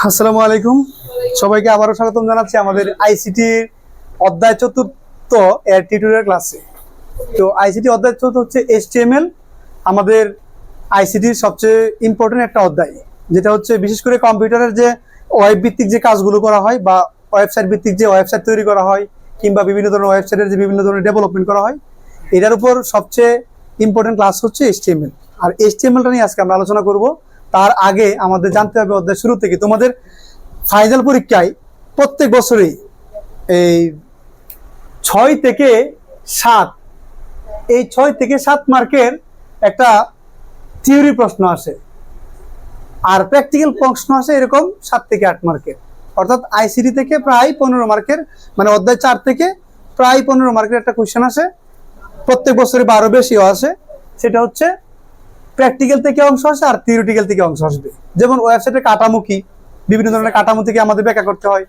আসসালামু আলাইকুম, সবাইকে আবারও স্বাগতম জানাচ্ছি আমাদের আইসিটি অধ্যায় চতুর্থ এর টিউটোরিয়াল ক্লাসে। তো আইসিটি অধ্যায় চতুর্থ হচ্ছে এইচটিএমএল, আমাদের আইসিটির সবচেয়ে ইম্পর্টেন্ট একটা অধ্যায়, যেটা হচ্ছে বিশেষ করে কম্পিউটারের যে ওয়েব ভিত্তিক যে কাজগুলো করা হয় বা ওয়েবসাইট ভিত্তিক যে ওয়েবসাইট তৈরি করা হয় কিংবা বিভিন্ন ধরনের ওয়েবসাইটের যে বিভিন্ন ধরনের ডেভেলপমেন্ট করা হয়, এটার উপর সবচেয়ে ইম্পর্টেন্ট ক্লাস হচ্ছে এইচটিএমএল। আর এইচটিএমএলটা নিয়ে আজকে আমরা আলোচনা করব। তার আগে আমাদের জানতে হবে অধ্যায় শুরু থেকে তোমাদের ফাইনাল পরীক্ষায় প্রত্যেক বছরই এই 6 থেকে 7 মার্কের একটা থিওরি প্রশ্ন আসে, আর প্র্যাকটিক্যাল প্রশ্ন আসে এরকম 7 থেকে 8 মার্কের। অর্থাৎ আইসিটি থেকে প্রায় 15 মার্কের, মানে অধ্যায় 4 থেকে প্রায় 15 মার্কের একটা কোয়েশ্চেন আসে প্রত্যেক বছরে, বা আরো বেশিও আসে। সেটা হচ্ছে প্র্যাকটিক্যাল থেকে অংশ আসে আর থিওরিটিক্যাল থেকে অংশ আসবে। যেমন ওয়েবসাইটের কাঠামো কি, বিভিন্ন ধরনের কাঠামো থেকে আমাদের ব্যাখ্যা করতে হয়,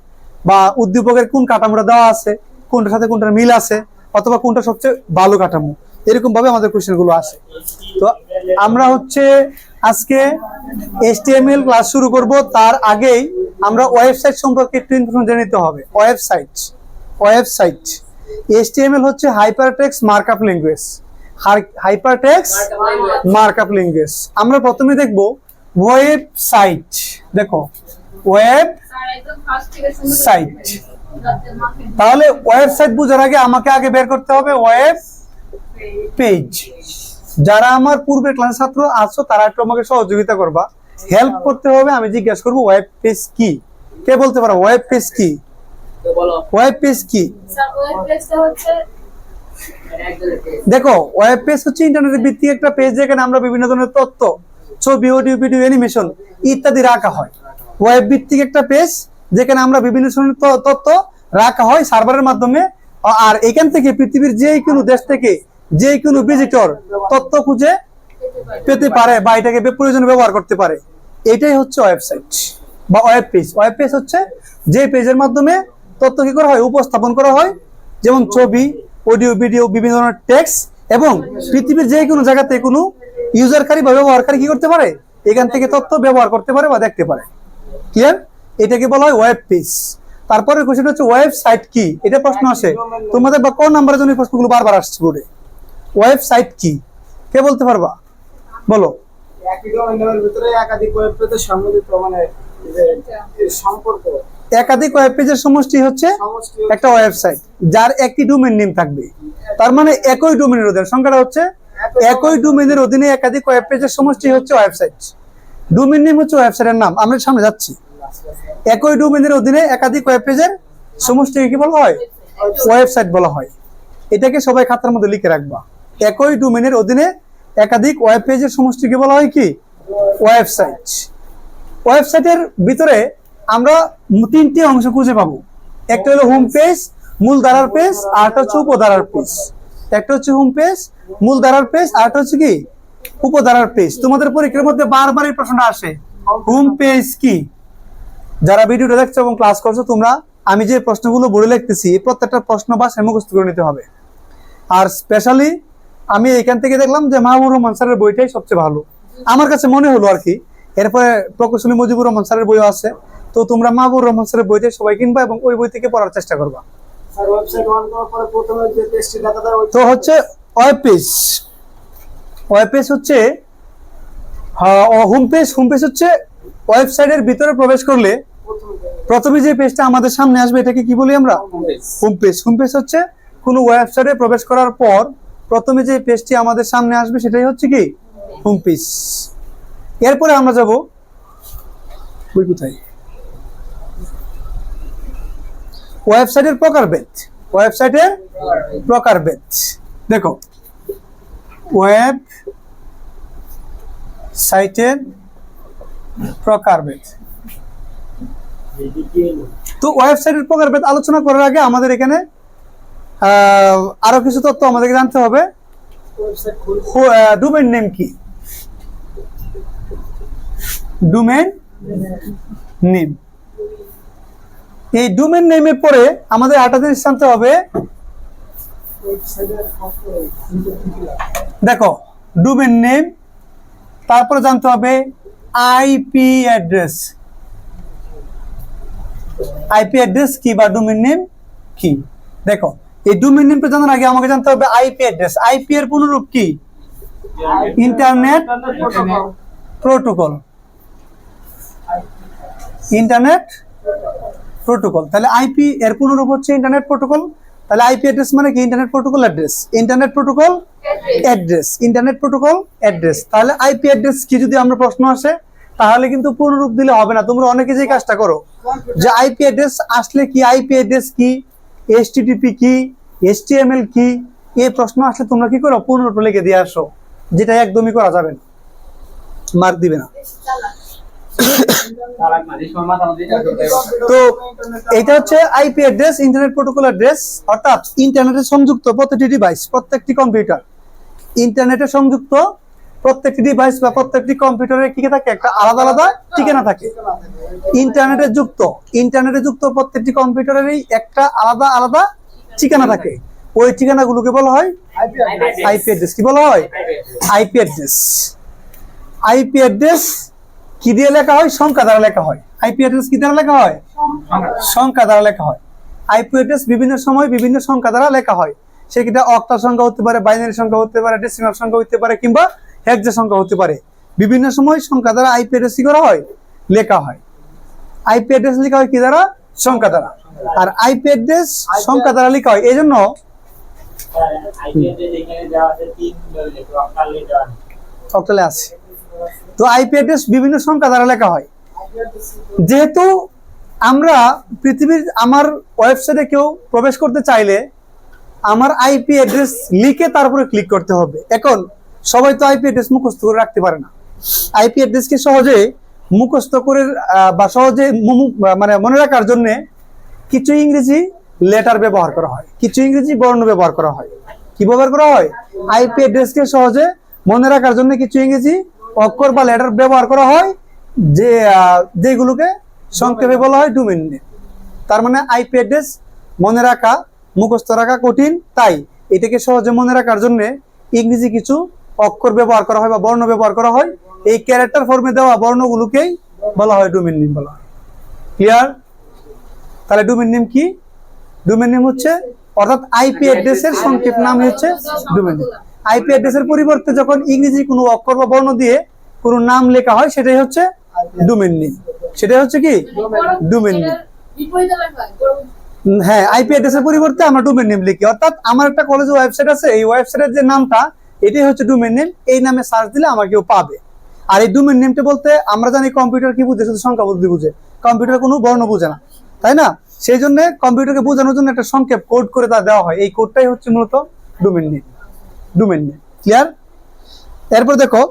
বা উদ্দীপকের কোন কাঠামোটা দেওয়া আছে, কোনটার সাথে কোনটার মিল আছে, অথবা কোনটা সবচেয়ে ভালো কাঠামো, এরকম ভাবে আমাদের কোশ্চেন গুলো আসে। তো আমরা হচ্ছে আজকে এইচটিএমএল ক্লাস শুরু করব। তার আগেই আমরা ওয়েবসাইট সম্পর্কে একটু ইনফরমেশন জেনে নিতে হবে। ওয়েবসাইট এইচটিএমএল হচ্ছে হাইপারটেক্সট মার্কআপ ল্যাঙ্গুয়েজ। আমরা প্রথমে দেখব ওয়েবসাইট। দেখো ওয়েবসাইট, তাহলে ওয়েবসাইট বোঝার আগে আমাকে আগে বের করতে হবে ওয়েব পেজ। যারা আমার পূর্বের ক্লাস ছাত্র আছো তারা একটু আমাকে সহযোগিতা করবা, হেল্প করতে হবে। আমি জিজ্ঞাসা করবো ওয়েব পেজ কি, কে বলতে পারো ওয়েব পেজ কি? ওয়েব পেজ কি? দেখো ওয়েব পেজ হচ্ছে ইন্টারনেটের ভিত্তিক একটা পেজ, যেখানে আমরা বিভিন্ন ধরনের তথ্য, ছবি, অডিও, ভিডিও, অ্যানিমেশন ইত্যাদি রাখা হয়। ওয়েব ভিত্তিক একটা পেজ যেখানে আমরা বিভিন্ন ধরনের তথ্য রাখা হয় সার্ভারের মাধ্যমে, আর এখান থেকে পৃথিবীর যে কোনো দেশ থেকে যে কোনো ভিজিটর তথ্য খুঁজে পেতে পারে বা এটাকে প্রয়োজনে ব্যবহার করতে পারে। এটাই হচ্ছে ওয়েবসাইট বা ওয়েব পেজ। ওয়েব পেজ হচ্ছে যে পেজের মাধ্যমে তথ্য কি করা হয়, উপস্থাপন করা হয়, যেমন ছবি, অডিও, ভিডিও, বিভিন্ন ধরনের টেক্সট, এবং পৃথিবীর যে কোনো জায়গাতে কোনো ইউজারকারী বা ব্যবহারকারী কি করতে পারে, এখান থেকে তথ্য ব্যবহার করতে পারে বা দেখতে পারে। ক্লিয়ার? এটাকে বলা হয় ওয়েব পেজ। তারপরে কোশ্চেন হচ্ছে ওয়েবসাইট কি, এটা প্রশ্ন আসে তোমাদের, বা কোন নাম্বারের জন্য এই প্রশ্নগুলো বারবার আসছে বোর্ডে। ওয়েবসাইট কি, কে বলতে পারবা? বলো। একই ডোমেইনের ভিতরে একাধিক ওয়েব পেজের সম্মিলিত, মানে সম্পর্ক, একাধিক ওয়েব পেজের সমষ্টি হচ্ছে একটা ওয়েবসাইট, যার একটি ডোমেইন নেম থাকবে। তার মানে একই ডোমেইনের অধীনে, সংখ্যাটা হচ্ছে একই ডোমেইনের অধীনে একাধিক ওয়েব পেজের সমষ্টি হচ্ছে ওয়েবসাইট। ডোমেইন নেম হচ্ছে ওয়েবসাইটের নাম। আমরা সামনে যাচ্ছি। একই ডোমেইনের অধীনে একাধিক ওয়েব পেজের সমষ্টিকে কি বলা হয়? ওয়েবসাইট বলা হয়। এটাকে সবাই খাতার মধ্যে লিখে রাখবা। একই ডোমেইনের অধীনে একাধিক ওয়েব পেজের সমষ্টিকে বলা হয় কি? ওয়েবসাইট। ওয়েবসাইটের ভিতরে আমরা 3টি অংশ খুঁজে পাবো। একটা হলো হোম পেজ, মূল ধারার পেজ, আর একটা হচ্ছে উপধারার পেজ। একটা হচ্ছে হোম পেজ, মূল ধারার পেজ, আর একটা হচ্ছে কি? উপধারার পেজ। তোমাদের পরীক্ষার মধ্যে বারবার এই প্রশ্নটা আসে, হোম পেজ কি? যারা ভিডিওটা দেখছো এবং ক্লাস করছো, তোমরা আমি যে প্রশ্নগুলো বলে লিখতেছি এই প্রত্যেকটা প্রশ্ন বা মুখস্থ করে নিতে হবে। আর স্পেশালি আমি এখান থেকে দেখলাম যে মাহবুবুর রহমান স্যারের বইটাই সবচেয়ে ভালো, আমার কাছে মনে হলো আর কি। এরপরে প্রকৌশলী মুজিবুর রহমান স্যারের বইও আছে। তো তোমরা মাহবুবুর রহমান স্যারের বইটাই সবাই কিনবা এবং ওই বই থেকে পড়ার চেষ্টা করবা। স্যার ওয়েবসাইট অন করার পরে প্রথমে যে পেজটি দেখা যায় তো হচ্ছে ওয়েব পেজ। ওয়েব পেজ হচ্ছে হোম পেজ। হোম পেজ হচ্ছে ওয়েবসাইটের ভিতরে প্রবেশ করলে প্রথমে যে পেজটা আমাদের সামনে আসবে এটাকে কি বলি আমরা? Home page. হোম পেজ হচ্ছে কোনো ওয়েবসাইটে প্রবেশ করার পর প্রথমে যে পেজটি আমাদের সামনে আসবে সেটাই হচ্ছে কি? Home page. এরপরে আমরা যাব বই কোথায়? ওয়েবসাইটের প্রকারভেদ। ওয়েবসাইটের প্রকারভেদ। দেখো ওয়েব সাইটের প্রকারভেদ। তো ওয়েবসাইটের প্রকারভেদ আলোচনা করার আগে আমাদের এখানে আরো কিছু তথ্য আমাদেরকে জানতে হবে। ডোমেইন নেম কি? Domain name. এই ডোমেইন নেমের পরে আমাদের আরেকটা জিনিস জানতে হবে। দেখো ডোমেইন নেম, তারপরে জানতে হবে আইপি অ্যাড্রেস। আইপি অ্যাড্রেস কি বা ডোমেইন নেম কি? দেখো, এই ডোমেইন নেমটা জানার আগে আমাকে জানতে হবে আইপি অ্যাড্রেস। আইপি এর পুনরূপ কি? Internet protocol. ইন্টারনেট প্রোটোকল, তাহলে আইপি এর পুনরূপ হচ্ছে ইন্টারনেট প্রোটোকল। তাহলে আইপি অ্যাড্রেস মানে কি? Internet protocol address. Internet protocol address, internet protocol address. তাহলে আইপি অ্যাড্রেস কি যদি আমরা প্রশ্ন আসে, তাহলে কিন্তু পুনরূপ দিলে হবে না। তোমরা অনেকে যে কাজটা করো যে আইপি অ্যাড্রেস আসলে কি, আইপি অ্যাড্রেস কি, এইচটিটিপি কি, এইচটিএমএল কি, এই প্রশ্ন আসলে তোমরা কি করো? পুনরূপ লিখে দিয়ে আসো, যেটা একদমই করা যাবে না, মার্ক দিবে না। তো এটা হচ্ছে IP address, internet protocol address, অর্থাৎ ইন্টারনেটে সংযুক্ত প্রতিটি ডিভাইস, প্রত্যেকটি কম্পিউটার, ইন্টারনেটে সংযুক্ত প্রত্যেকটি ডিভাইস বা প্রত্যেকটি কম্পিউটারে কি থাকে? একটা আলাদা আলাদা ঠিকানা থাকে। ইন্টারনেটে যুক্ত প্রত্যেকটি কম্পিউটারেরই একটা আলাদা আলাদা ঠিকানা থাকে। ওই ঠিকানাগুলোকে বলা হয় আইপি অ্যাড্রেস। কি বলা হয়? IP address. আইপি অ্যাড্রেস কি দিয়ে লেখা হয়? সংখ্যা দ্বারা লেখা হয়। আইপি অ্যাড্রেস কি দ্বারা লেখা হয়? সংখ্যা দ্বারা লেখা হয়। আইপি অ্যাড্রেস বিভিন্ন সময় বিভিন্ন সংখ্যা দ্বারা লেখা হয়। সেটা অক্টাল সংখ্যা হতে পারে, বাইনারি সংখ্যা হতে পারে, ডেসিমাল সংখ্যা হতে পারে, কিংবা হেক্সা সংখ্যা হতে পারে। বিভিন্ন সময় সংখ্যা দ্বারা আইপি অ্যাড্রেস কি করা হয়? লেখা হয়। আইপি অ্যাড্রেস লেখা হয় কি দ্বারা? সংখ্যা দ্বারা। আর আইপি অ্যাড্রেস সংখ্যা দ্বারা লেখা হয়, এই জন্য অক্টালে আছে। তো আইপি অ্যাড্রেস বিভিন্ন সংখ্যা দ্বারা লেখা হয়। যেহেতু আমরা পৃথিবীর, আমার ওয়েবসাইটে কেউ প্রবেশ করতে চাইলে আমার আইপি অ্যাড্রেস লিখে তারপরে ক্লিক করতে হবে। এখন সবাই তো আইপি অ্যাড্রেস মুখস্থ করে রাখতে পারে না। আইপি অ্যাড্রেসকে সহজে মুখস্থ করে বা সহজে মানে মনে রাখার জন্য কিছু ইংরেজি লেটার ব্যবহার করা হয়, কিছু ইংরেজি বর্ণ ব্যবহার করা হয়। কি ব্যবহার করা হয়? আইপি অ্যাড্রেসকে সহজে মনে রাখার জন্য কিছু ইংরেজি অক্ষর বা লেটার ব্যবহার করা হয়, যেগুলোকে সংক্ষেপে বলা হয় ডোমেইন নেম। তার মানে আইপি অ্যাড্রেস মনে রাখা, মুখস্থ রাখা কঠিন, তাই এটাকে সহজে মনে রাখার জন্য ইংরেজি কিছু অক্ষর ব্যবহার করা হয় বা বর্ণ ব্যবহার করা হয়। এই ক্যারেক্টার ফর্মে দেওয়া বর্ণগুলোকেই বলা হয় ডোমেইন নেম বলা হয়। ক্লিয়ার? তাহলে ডোমেইন নেম কি? ডোমেইন নেম হচ্ছে, অর্থাৎ আইপি অ্যাড্রেসের সংক্ষেপ নাম হচ্ছে ডোমেইন নেম। আইপি অ্যাড্রেসের পরিবর্তে যখন ইংরেজি কোনো অক্ষর বা বর্ণ দিয়ে কোনো নাম লেখা হয়, সেটাই হচ্ছে ডোমেইন নেম। সেটাই হচ্ছে কি? Domain name. হ্যাঁ, আইপি অ্যাড্রেসের পরিবর্তে আমরা ডোমেইন নেম লিখি। অর্থাৎ আমার একটা কলেজ ওয়েবসাইট আছে, এই ওয়েবসাইটের যে নামটা, এটাই হচ্ছে ডোমেইন নেম। এই নামে সার্চ দিলে আমার কেউ পাবে। আর এই ডোমেইন নেমটা বলতে আমরা জানি কম্পিউটার কি বুঝে? শুধু সংখ্যা বুদ্ধি বুঝে, কম্পিউটার কোনো বর্ণ বুঝে না, তাই না? সেই জন্য কম্পিউটারকে বোঝানোর জন্য একটা সংক্ষেপ কোড করে তা দেওয়া হয়। এই কোডটাই হচ্ছে মূলত domain name. Domain name. Clear? এরপর দেখো,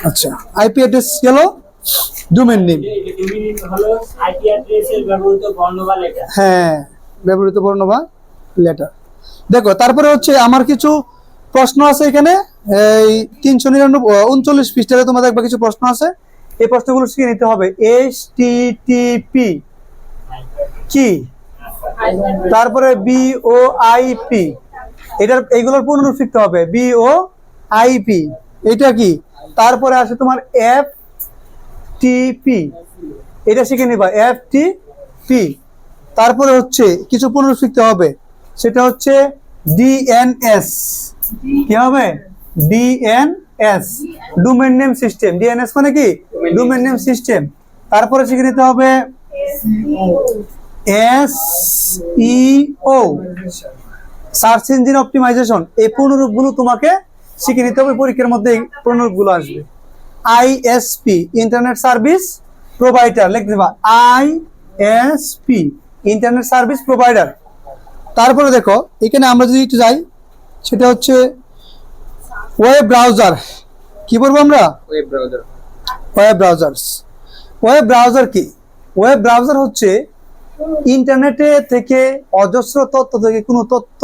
আচ্ছা, আইপি অ্যাড্রেস গেল, ডোমেইন নেম। হ্যাঁ, ব্যবহৃত বর্ণ বা লেটার। দেখো, তারপরে হচ্ছে আমার কিছু প্রশ্ন আছে এখানে। এই 339 পৃষ্ঠাতে তোমরা দেখবে কিছু প্রশ্ন আছে। এই প্রশ্নগুলো শিখে নিতে হবে। এইচটিটিপি কি? তারপরে বিওআইপি, এইগুলোর পুনরূপ শিখতে হবে। বিওআইপি এটা কি? তারপরে আসে তোমার এফটিপি, এটা শিখে নিবা, এফটিপি। তারপরে হচ্ছে কিছু পুনরূপ শিখতে হবে, সেটা হচ্ছে ডিএনএস। কি হবে? DNS, domain name system. DNS মানে কি? Domain name system. তারপরে শিখে নিতে হবে এসইও, সার্চ ইঞ্জিন অপটিমাইজেশন। এই পুনরূপগুলো তোমাকে শিখে নিতে হবে, পরীক্ষার মধ্যে এই পুনরূপগুলো আসবে। আইএসপি, ইন্টারনেট সার্ভিস প্রোভাইডার, লিখতে দেবা আইএসপি, ইন্টারনেট সার্ভিস প্রোভাইডার। তারপরে দেখো, এখানে আমরা যদি একটু যাই, সেটা হচ্ছে ওয়েব ব্রাউজার। কি বলবো আমরা? Web browser. Web browsers. Web browser কি? ওয়েব ব্রাউজার হচ্ছে ইন্টারনেটে থেকে অজস্র তথ্য থেকে কোনো তথ্য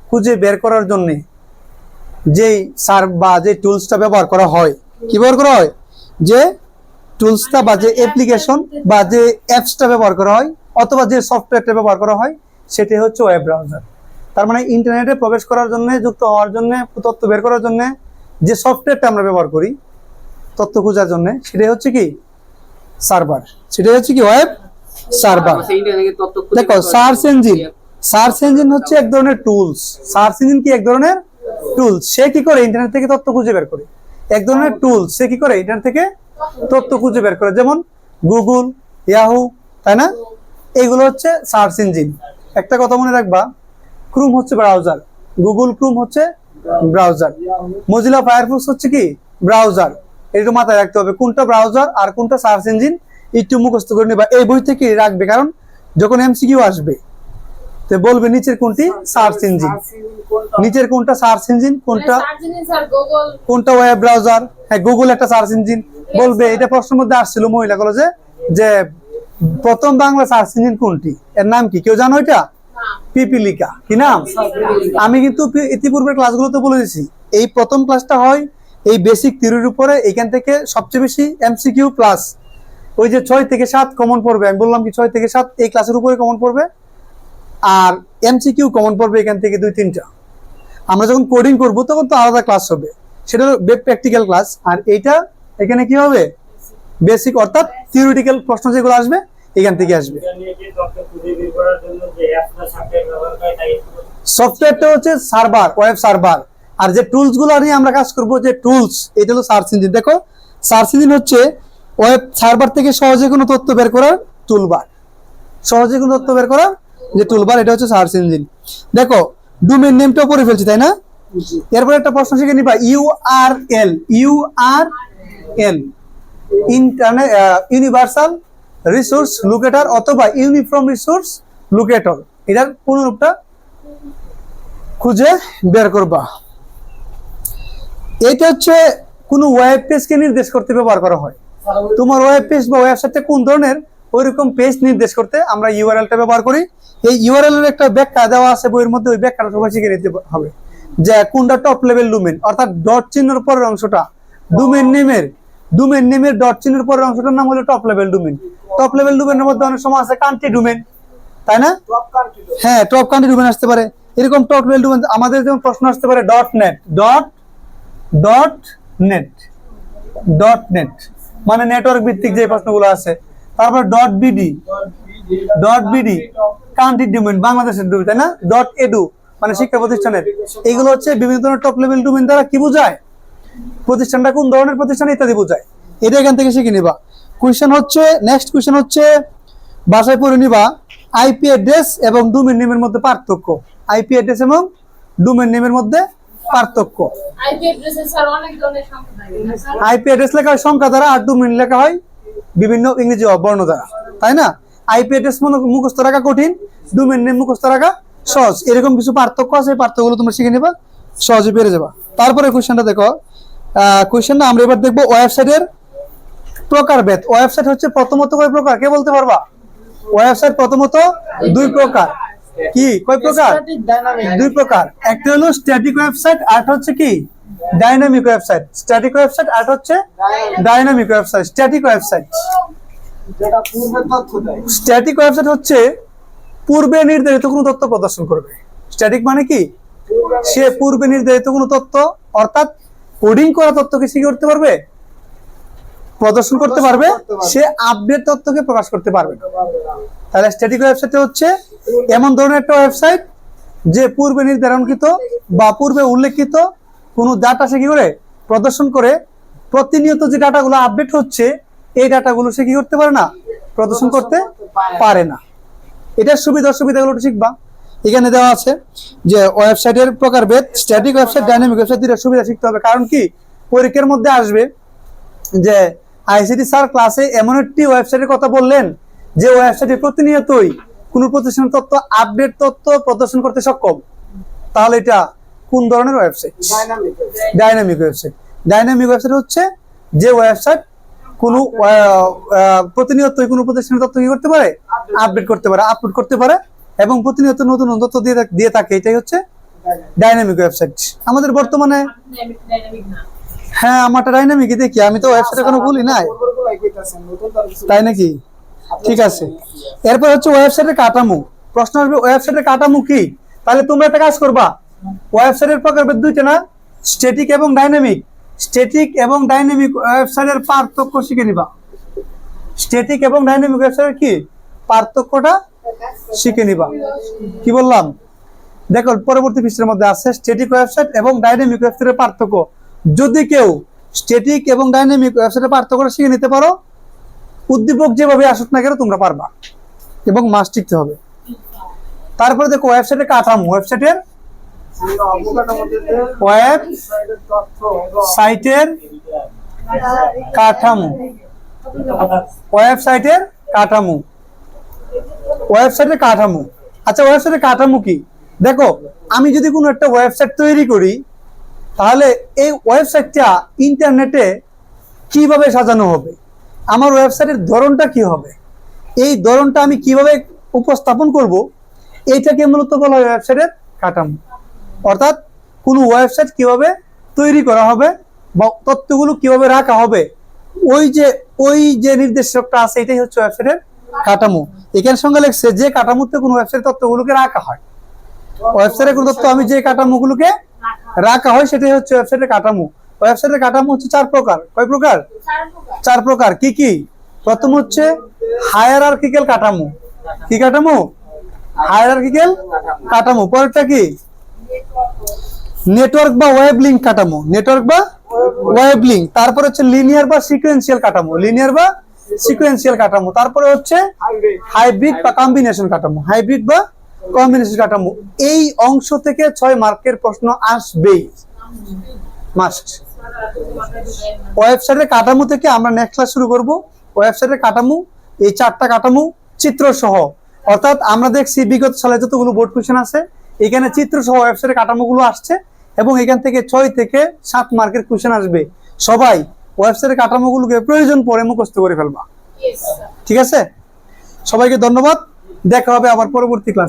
খুঁজে বের করার জন্য যেই সার্ভ বা যে টুলসটা ব্যবহার করা হয়। কি ব্যবহার করা হয়? যে টুলসটা বা যে অ্যাপ্লিকেশন বা যে অ্যাপসটা ব্যবহার করা হয়, অথবা যে সফটওয়্যারটা ব্যবহার করা হয়, সেটাই হচ্ছে ওয়েব ব্রাউজার। তার মানে ইন্টারনেটে প্রবেশ করার জন্য, যুক্ত হওয়ার জন্য, তথ্য বের করার জন্য যে সফটওয়্যারটা আমরা ব্যবহার করি তথ্য খোঁজার জন্য, সেটাই হচ্ছে কি? সার্ভার, সেটা হচ্ছে কি ওয়েব সার্ভার। ইন্টারনেট থেকে তথ্য খুঁজে দেখো বের করে সার্চ ইঞ্জিন, সার্চ ইঞ্জিন হচ্ছে এক ধরনের টুলস। সার্চ ইঞ্জিন কি এক ধরনের টুলস, সে কি করে ইন্টারনেট থেকে তথ্য খুঁজে বের করে। এক ধরনের টুলস, সে কি করে ইন্টারনেট থেকে তথ্য খুঁজে বের করে, যেমন গুগল, ইয়াহু, তাই না? এইগুলো হচ্ছে সার্চ ইঞ্জিন। একটা কথা মনে রাখবা, ক্রোম হচ্ছে ব্রাউজার, গুগল ক্রোম হচ্ছে ব্রাউজার, মজিলা ফায়ারফক্স হচ্ছে কি ব্রাউজার। একটু মাথায় রাখতে হবে কোনটা ব্রাউজার আর কোনটা সার্চ ইঞ্জিন, একটু মুখস্থ করে নিবা, এই বই থেকে রাখবে, কারণ যখন এমসিকিউ আসবে তো বলবে নিচের কোনটি সার্চ ইঞ্জিন, নিচের কোনটা সার্চ ইঞ্জিন, কোনটা কোনটা ওয়েব ব্রাউজার। হ্যাঁ, গুগল একটা সার্চ ইঞ্জিন বলবে। এটা প্রশ্নের মধ্যে আসছিল মহিলা কলেজে, যে প্রথম বাংলা সার্চ ইঞ্জিন কোনটি, এর নাম কি কেউ জানো? এটা পিপিলিকা। কি নাম? আমি কিন্তু ইতিপূর্বের ক্লাসগুলোতে বলে দিয়েছি, এই প্রথম ক্লাসটা হয় এই বেসিক থিওরির উপরে। এখান থেকে সবচেয়ে বেশি এমসিকিউ প্লাস ওই যে 6 থেকে 7 কমন পড়বে। আমি বললাম কি 6 থেকে 7 এই ক্লাসের উপরে কমন পড়বে, আর এমসিকিউ কমন পড়বে এখান থেকে 2-3টা। আমরা যখন কোডিং করব তখন তো আলাদা ক্লাস হবে, সেটা ওয়েব প্র্যাকটিক্যাল ক্লাস। আর এইটা এখানে কি হবে, বেসিক, অর্থাৎ থিওরিটিক্যাল প্রশ্ন যেগুলো আসবে এখান থেকে আসবে। সফটওয়্যারটা হচ্ছে সার্ভার, ওয়েব সার্ভার। আর যে টুলস গুলো নিয়ে আমরা কাজ করব, যে টুলস, এটা হলো সার্চ ইঞ্জিন। দেখো সার্চ ইঞ্জিন হচ্ছে ওয়েব সার্ভার থেকে সহজে কোনো তথ্য বের করার টুলবার, সহজে কোনো তথ্য বের করার যে টুলবার, এটা হচ্ছে সার্চ ইঞ্জিন। দেখো ডোমেইন নেমটাও পড়ে ফেলছি, তাই না? এরপর একটা প্রশ্ন শিখে নিবা, URL. URL internet universal resource locator অথবা ইউনিফর্ম রিসোর্স লোকেটর, এটার পুনরূপটা খুঁজে বের করবা। এটা হচ্ছে কোনো ওয়েব পেজকে নির্দেশ করতে ব্যবহার করা হয়। তোমার ওয়েব পেজ বা ওয়েবসাইটটা কোন ধরনের, ওইরকম পেজ নির্দেশ করতে আমরা ইউআরএলটা ব্যবহার করি। এই ইউআরএল এর একটা ব্যাখ্যা দেওয়া আছে বইয়ের মধ্যে, ওই ব্যাখ্যাটা সবাই শিখে নিতে হবে, যে কোনটা টপ লেভেল ডোমেইন, অর্থাৎ ডট চিহ্নের পরের অংশটা ডোমেইন নেমের ডট চিহ্নের পরের অংশটার নাম হলো top level domain. Top level ডোমেইনের মধ্যে অনেক সময় আছে কান্ট্রি ডোমেইন, তাই না? হ্যাঁ, টপ কান্ট্রি ডোমেইন আসতে পারে। এরকম টপ লেভেল ডোমেইন আমাদের যেমন প্রশ্ন আসতে পারে ডট নেট মানে নেটওয়ার্ক ভিত্তিক যে প্রশ্নগুলো আছে। তারপর ডট বিডি কান্ট্রি ডোমেইন, বাংলাদেশের ডোমেইন, তাই না? ডট এডু মানে শিক্ষা প্রতিষ্ঠানের। এগুলো হচ্ছে বিভিন্ন ধরনের টপ লেভেল ডোমেইন দ্বারা কি বোঝায়, প্রতিষ্ঠানটা কোন ধরনের প্রতিষ্ঠান ইত্যাদি বোঝায়। এটা এখান থেকে শিখে নিবা। কোশ্চেন হচ্ছে, নেক্সট কোশ্চেন হচ্ছে, বাসায় পড়ে নিবা, আইপি অ্যাড্রেস এবং ডোমেইন নেমের মধ্যে পার্থক্য। আইপি অ্যাড্রেস এবং ডোমেইন নেমের মধ্যে পার্থক্য। আইপি অ্যাড্রেসে স্যার অনেক ধরনের সংখ্যা থাকে না স্যার? আইপি অ্যাড্রেস লেখা হয় সংখ্যা দ্বারা, আর ডোমেইন লেখা হয় বিভিন্ন ইংরেজি বর্ণ দ্বারা, তাই না? আইপি অ্যাড্রেস মুখস্থ রাখা কঠিন, ডোমেইন নেম মুখস্থ রাখা সহজ। এরকম কিছু পার্থক্য আছে, পার্থক্যগুলো তোমরা শিখে নিবা, সহজে পেরে যাবা। তারপরে কোশ্চেনটা দেখো, কোশ্চেনটা আমরা এবার দেখবো ওয়েবসাইটের প্রকারভেদ। ওয়েবসাইট হচ্ছে প্রথমত কয় প্রকার, কে বলতে পারবা? ওয়েবসাইট প্রথমত 2 প্রকার। কি কয় প্রকার? 2 প্রকার। একটা হলো স্ট্যাটিক ওয়েবসাইট, আর হচ্ছে কি ডাইনামিক ওয়েবসাইট। স্ট্যাটিক ওয়েবসাইট আর হচ্ছে ডাইনামিক ওয়েবসাইট। স্ট্যাটিক ওয়েবসাইট, যেটা পূর্বে তথ্য দেয়। স্ট্যাটিক ওয়েবসাইট হচ্ছে পূর্বে নির্ধারিত কোনো তথ্য প্রদর্শন করবে। স্ট্যাটিক মানে কি, সে পূর্বে নির্ধারিত কোনো তথ্য, অর্থাৎ কোডিং করা তথ্যকে সে কি করতে পারবে, প্রদর্শন করতে পারবে, সে আপডেট তথ্যকে প্রকাশ করতে পারবে না। তাহলে স্ট্যাটিক ওয়েবসাইট হচ্ছে এমন ধরনের একটা ওয়েবসাইট যে পূর্বে নির্ধারণকৃত বা পূর্বে উল্লেখিত কোনো ডাটা সে কি করে প্রদর্শন করে, প্রতিনিয়ত যে ডাটাগুলো আপডেট হচ্ছে এই ডাটাগুলো সে কি করতে পারে না, প্রদর্শন করতে পারে না। এটার সুবিধা অসুবিধাগুলো শিখবা। এখানে দেওয়া আছে যে ওয়েবসাইটের প্রকারভেদ, স্ট্যাটিক ওয়েবসাইট, ডাইনামিক ওয়েবসাইট, দুইটা সুবিধা শিখতে হবে। কারণ কি, পরীক্ষার মধ্যে আসবে যে আইসিটি স্যার ক্লাসে এমন একটি ওয়েবসাইটের কথা বললেন যে ওয়েবসাইটে প্রতিনিয়তই কোনো প্রতিষ্ঠানের তথ্য, আপডেট তথ্য প্রদর্শন করতে সক্ষম, তাহলে এটা কোন ধরনের website? Dynamic website. Dynamic website হচ্ছে যে ওয়েবসাইট কোনো প্রতিনিয়তই কোনো প্রতিষ্ঠানের তথ্য কি করতে পারে, আপডেট করতে পারে, আপলোড করতে পারে এবং প্রতিনিয়ত নতুন তথ্য দিয়ে থাকে, এটাই হচ্ছে ডাইনামিক ওয়েবসাইট। আমাদের বর্তমানে ডাইনামিক না, হ্যাঁ আমারটা ডাইনামিকই দেখি, আমি তো ওয়েবসাইটে কোনো ভুলই নাই, তাই নাকি? ঠিক আছে। এরপর হচ্ছে ওয়েবসাইটের কাঠামো। প্রশ্ন আসবে ওয়েবসাইটের কাঠামো কি? তাহলে তোমরা একটা কাজ করবা, ওয়েবসাইটের প্রকারভেদ দুইটা না, স্ট্যাটিক এবং ডাইনামিক। স্ট্যাটিক এবং ডাইনামিক ওয়েবসাইটের পার্থক্য শিখে নিবা। স্ট্যাটিক এবং ডাইনামিক ওয়েবসাইটের কি পার্থক্যটা শিখে নিবা। কি বললাম দেখো পরবর্তী পৃষ্ঠের মধ্যে আছে স্ট্যাটিক ওয়েবসাইট এবং ডাইনামিক ওয়েবসাইটের পার্থক্য। যদি কেউ স্ট্যাটিক এবং ডাইনামিক ওয়েবসাইটের পার্থক্যটা শিখে নিতে পারো, উদ্দীপক যেভাবে আসুক না কেন তোমরা পারবা, এবং মাস শিখতে হবে। তারপরে দেখো ওয়েবসাইটের কাঠামো, ওয়েবসাইটের ওয়েবসাইটের কাঠামো, ওয়েবসাইটের কাঠামো, ওয়েবসাইটের কাঠামো। আচ্ছা ওয়েবসাইটের কাঠামো কি? দেখো আমি যদি কোনো একটা ওয়েবসাইট তৈরি করি, তাহলে এই ওয়েবসাইটটা ইন্টারনেটে কিভাবে সাজানো হবে, আমার ওয়েবসাইটের ধরনটা কি হবে, এই ধরনটা আমি কিভাবে উপস্থাপন করব, এইটাকে মূলত বলা হয় ওয়েবসাইটের কাঠামো। অর্থাৎ কোনো ওয়েবসাইট কিভাবে তৈরি করা হবে বা তথ্যগুলো কিভাবে রাখা হবে, ওই যে নির্দেশকটা আছে এটাই হচ্ছে ওয়েবসাইটের কাঠামো। এখানে সঙ্গে লেখছে যে কাঠামোতে কোনো ওয়েবসাইট তথ্যগুলোকে রাখা হয়, ওয়েবসাইটের কোনো তথ্য আমি যে কাঠামোগুলোকে রাখা হয় সেটাই হচ্ছে ওয়েবসাইটের কাঠামো। ওয়েবসাইটের কাঠামো হচ্ছে 4 প্রকার। কয় প্রকার? 4 প্রকার। কি কি? প্রথম হচ্ছে হায়ারার্কিক্যাল কাঠামো। কি কাঠামো? হায়ারার্কিক্যাল কাঠামো। পরেরটা কি? নেটওয়ার্ক বা ওয়েব লিংক কাঠামো। নেটওয়ার্ক বা ওয়েব লিংক। তারপরে হচ্ছে লিনিয়ার বা সিকোয়েন্সিয়াল কাঠামো। লিনিয়ার বা সিকোয়েন্সিয়াল কাঠামো। তারপরে হচ্ছে হাইব্রিড বা কম্বিনেশন কাঠামো। হাইব্রিড বা কম্বিনেশন কাঠামো। এই অংশ থেকে 6 মার্কের প্রশ্ন আসবেই, মাস্ট। ওয়েবসাইটের কাঠামো থেকে আমরা নেক্সট ক্লাস শুরু করব। ওয়েবসাইটের কাঠামো, এই 4টা কাঠামো চিত্র সহ, অর্থাৎ আমরা দেখছি বিগত সালে যতগুলো বোর্ড কোশ্চেন আছে এখানে চিত্র সহ ওয়েবসাইটের কাঠামোগুলো আসছে, এবং এখান থেকে 6 থেকে 7 মার্কের কোশ্চেন আসবে। সবাই ওয়েবসাইটের কাঠামোগুলোকে প্রয়োজন পড়ে মুখস্থ করে ফেলবা। ঠিক আছে, সবাইকে ধন্যবাদ। দেখা হবে আবার পরবর্তী ক্লাস।